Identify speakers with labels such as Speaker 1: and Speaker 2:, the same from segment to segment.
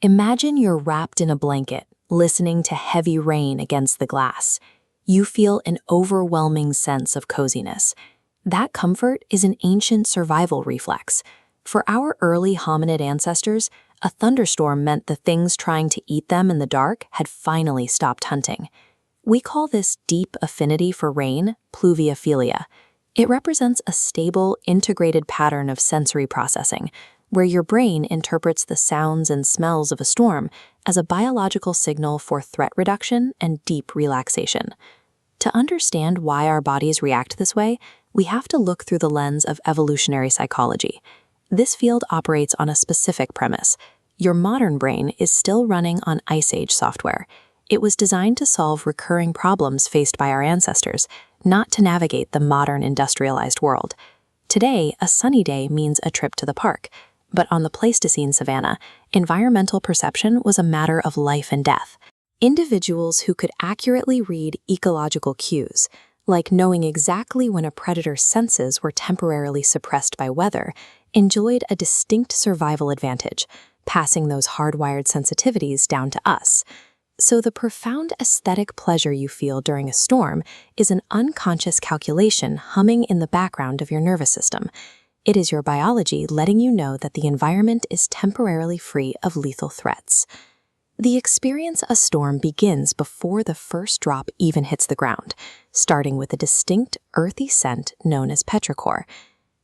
Speaker 1: Imagine you're wrapped in a blanket, listening to heavy rain against the glass. You feel an overwhelming sense of coziness. That comfort is an ancient survival reflex. For our early hominid ancestors, a thunderstorm meant the things trying to eat them in the dark had finally stopped hunting. We call this deep affinity for rain Pluviophilia. It represents a stable, integrated pattern of sensory processing, where your brain interprets the sounds and smells of a storm as a biological signal for threat reduction and deep relaxation. To understand why our bodies react this way, we have to look through the lens of evolutionary psychology. This field operates on a specific premise. Your modern brain is still running on Ice Age software. It was designed to solve recurring problems faced by our ancestors, not to navigate the modern industrialized world. Today, a sunny day means a trip to the park. But on the Pleistocene savanna, environmental perception was a matter of life and death. Individuals who could accurately read ecological cues, like knowing exactly when a predator's senses were temporarily suppressed by weather, enjoyed a distinct survival advantage, passing those hardwired sensitivities down to us. So the profound aesthetic pleasure you feel during a storm is an unconscious calculation humming in the background of your nervous system. It is your biology letting you know that the environment is temporarily free of lethal threats. The experience of a storm begins before the first drop even hits the ground, starting with a distinct earthy scent known as petrichor.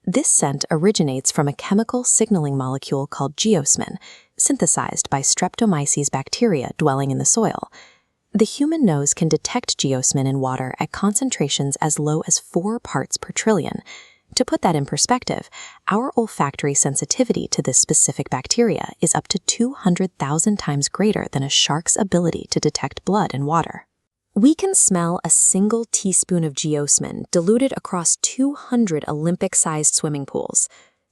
Speaker 1: This scent originates from a chemical signaling molecule called geosmin, synthesized by Streptomyces bacteria dwelling in the soil. The human nose can detect geosmin in water at concentrations as low as 4 parts per trillion. To put that in perspective, our olfactory sensitivity to this specific bacteria is up to 200,000 times greater than a shark's ability to detect blood in water. We can smell a single teaspoon of geosmin diluted across 200 Olympic-sized swimming pools.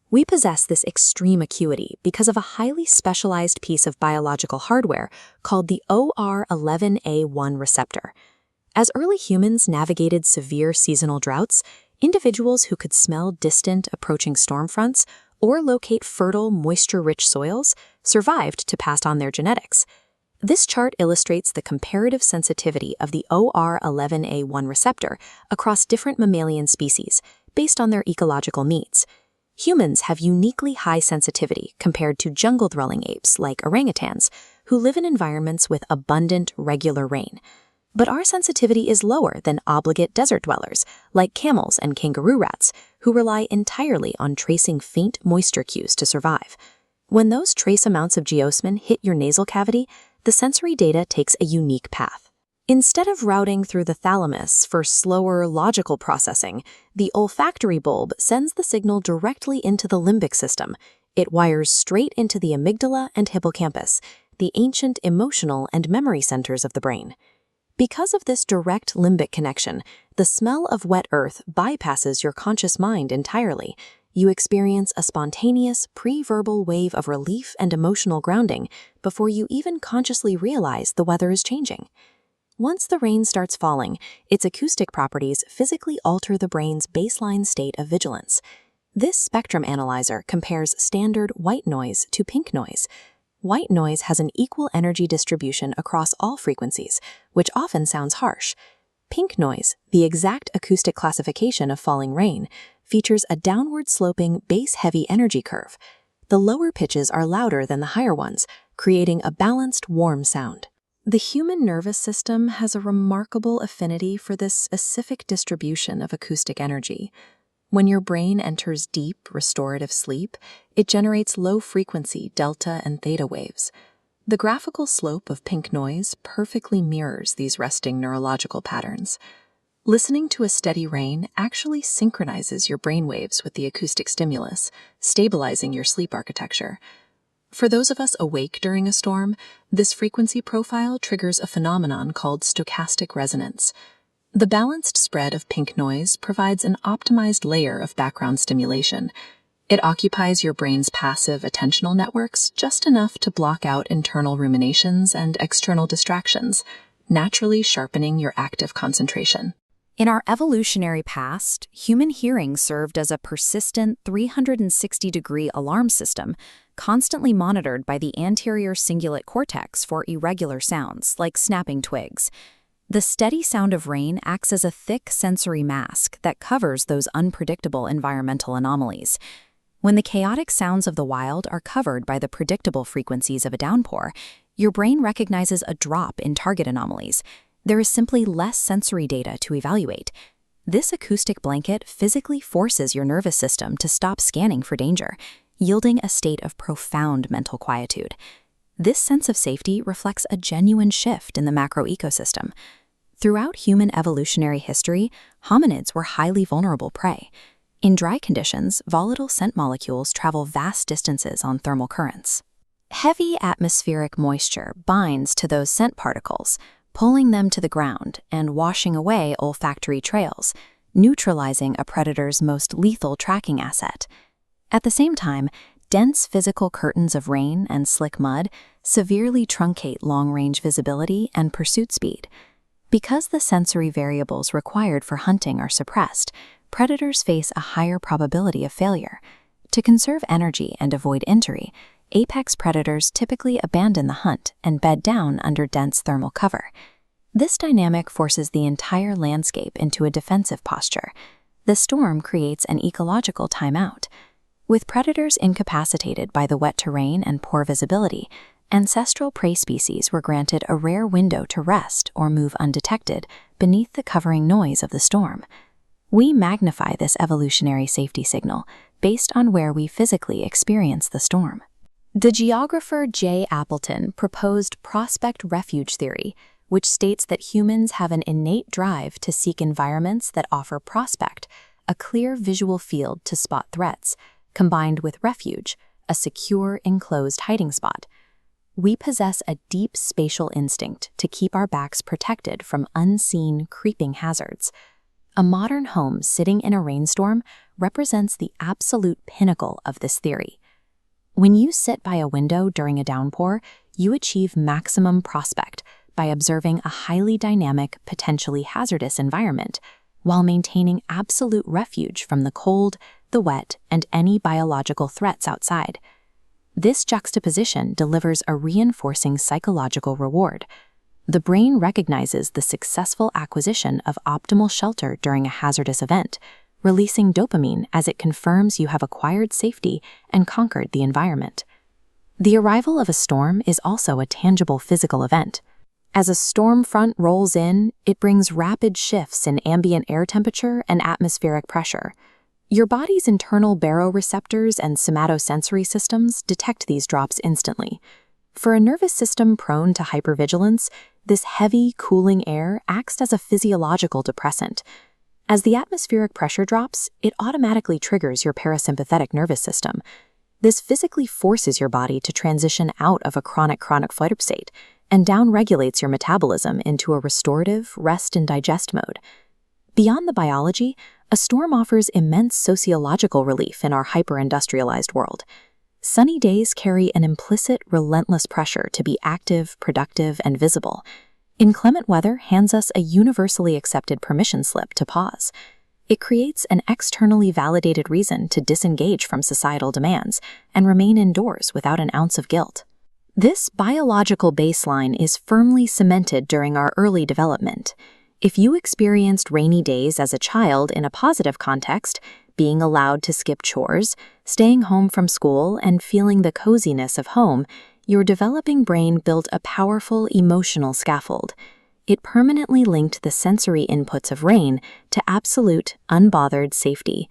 Speaker 1: We possess this extreme acuity because of a highly specialized piece of biological hardware called the OR11A1 receptor. As early humans navigated severe seasonal droughts, individuals who could smell distant, approaching storm fronts or locate fertile, moisture-rich soils survived to pass on their genetics. This chart illustrates the comparative sensitivity of the OR11A1 receptor across different mammalian species based on their ecological needs. Humans have uniquely high sensitivity compared to jungle-dwelling apes like orangutans, who live in environments with abundant, regular rain. But our sensitivity is lower than obligate desert dwellers, like camels and kangaroo rats, who rely entirely on tracing faint moisture cues to survive. When those trace amounts of geosmin hit your nasal cavity, the sensory data takes a unique path. Instead of routing through the thalamus for slower, logical processing, the olfactory bulb sends the signal directly into the limbic system. It wires straight into the amygdala and hippocampus, the ancient emotional and memory centers of the brain. Because of this direct limbic connection, the smell of wet earth bypasses your conscious mind entirely. You experience a spontaneous, pre-verbal wave of relief and emotional grounding before you even consciously realize the weather is changing. Once the rain starts falling, its acoustic properties physically alter the brain's baseline state of vigilance. This spectrum analyzer compares standard white noise to pink noise. White noise has an equal energy distribution across all frequencies, which often sounds harsh. Pink noise, the exact acoustic classification of falling rain, features a downward-sloping, bass-heavy energy curve. The lower pitches are louder than the higher ones, creating a balanced, warm sound. The human nervous system has a remarkable affinity for this specific distribution of acoustic energy. When your brain enters deep, restorative sleep, it generates low-frequency delta and theta waves. The graphical slope of pink noise perfectly mirrors these resting neurological patterns. Listening to a steady rain actually synchronizes your brainwaves with the acoustic stimulus, stabilizing your sleep architecture. For those of us awake during a storm, this frequency profile triggers a phenomenon called stochastic resonance. The balanced spread of pink noise provides an optimized layer of background stimulation. It occupies your brain's passive attentional networks just enough to block out internal ruminations and external distractions, naturally sharpening your active concentration.
Speaker 2: In our evolutionary past, human hearing served as a persistent 360-degree alarm system, constantly monitored by the anterior cingulate cortex for irregular sounds, like snapping twigs. The steady sound of rain acts as a thick sensory mask that covers those unpredictable environmental anomalies. When the chaotic sounds of the wild are covered by the predictable frequencies of a downpour, your brain recognizes a drop in target anomalies. There is simply less sensory data to evaluate. This acoustic blanket physically forces your nervous system to stop scanning for danger, yielding a state of profound mental quietude. This sense of safety reflects a genuine shift in the macroecosystem. Throughout human evolutionary history, hominids were highly vulnerable prey. In dry conditions, volatile scent molecules travel vast distances on thermal currents. Heavy atmospheric moisture binds to those scent particles, pulling them to the ground and washing away olfactory trails, neutralizing a predator's most lethal tracking asset. At the same time, dense physical curtains of rain and slick mud severely truncate long-range visibility and pursuit speed. Because the sensory variables required for hunting are suppressed, predators face a higher probability of failure. To conserve energy and avoid injury, apex predators typically abandon the hunt and bed down under dense thermal cover. This dynamic forces the entire landscape into a defensive posture. The storm creates an ecological timeout. With predators incapacitated by the wet terrain and poor visibility, ancestral prey species were granted a rare window to rest or move undetected beneath the covering noise of the storm. We magnify this evolutionary safety signal based on where we physically experience the storm. The geographer J. Appleton proposed Prospect-Refuge theory, which states that humans have an innate drive to seek environments that offer prospect, a clear visual field to spot threats, combined with refuge, a secure, enclosed hiding spot. We possess a deep spatial instinct to keep our backs protected from unseen, creeping hazards. A modern home sitting in a rainstorm represents the absolute pinnacle of this theory. When you sit by a window during a downpour, you achieve maximum prospect by observing a highly dynamic, potentially hazardous environment, while maintaining absolute refuge from the cold, the wet, and any biological threats outside. This juxtaposition delivers a reinforcing psychological reward. The brain recognizes the successful acquisition of optimal shelter during a hazardous event, releasing dopamine as it confirms you have acquired safety and conquered the environment. The arrival of a storm is also a tangible physical event. As a storm front rolls in, it brings rapid shifts in ambient air temperature and atmospheric pressure. Your body's internal baroreceptors and somatosensory systems detect these drops instantly. For a nervous system prone to hypervigilance, this heavy, cooling air acts as a physiological depressant. As the atmospheric pressure drops, it automatically triggers your parasympathetic nervous system. This physically forces your body to transition out of a chronic flight state and downregulates your metabolism into a restorative, rest and digest mode. Beyond the biology, a storm offers immense sociological relief in our hyper-industrialized world. Sunny days carry an implicit, relentless pressure to be active, productive, and visible. Inclement weather hands us a universally accepted permission slip to pause. It creates an externally validated reason to disengage from societal demands and remain indoors without an ounce of guilt. This biological baseline is firmly cemented during our early development. If you experienced rainy days as a child in a positive context, being allowed to skip chores, staying home from school, and feeling the coziness of home, your developing brain built a powerful emotional scaffold. It permanently linked the sensory inputs of rain to absolute, unbothered safety.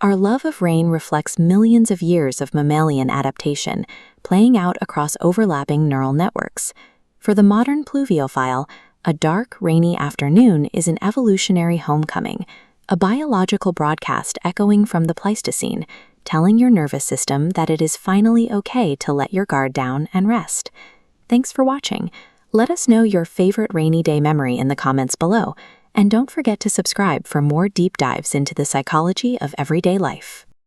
Speaker 2: Our love of rain reflects millions of years of mammalian adaptation, playing out across overlapping neural networks. For the modern pluviophile, a dark, rainy afternoon is an evolutionary homecoming, a biological broadcast echoing from the Pleistocene, telling your nervous system that it is finally okay to let your guard down and rest. Thanks for watching. Let us know your favorite rainy day memory in the comments below, and don't forget to subscribe for more deep dives into the psychology of everyday life.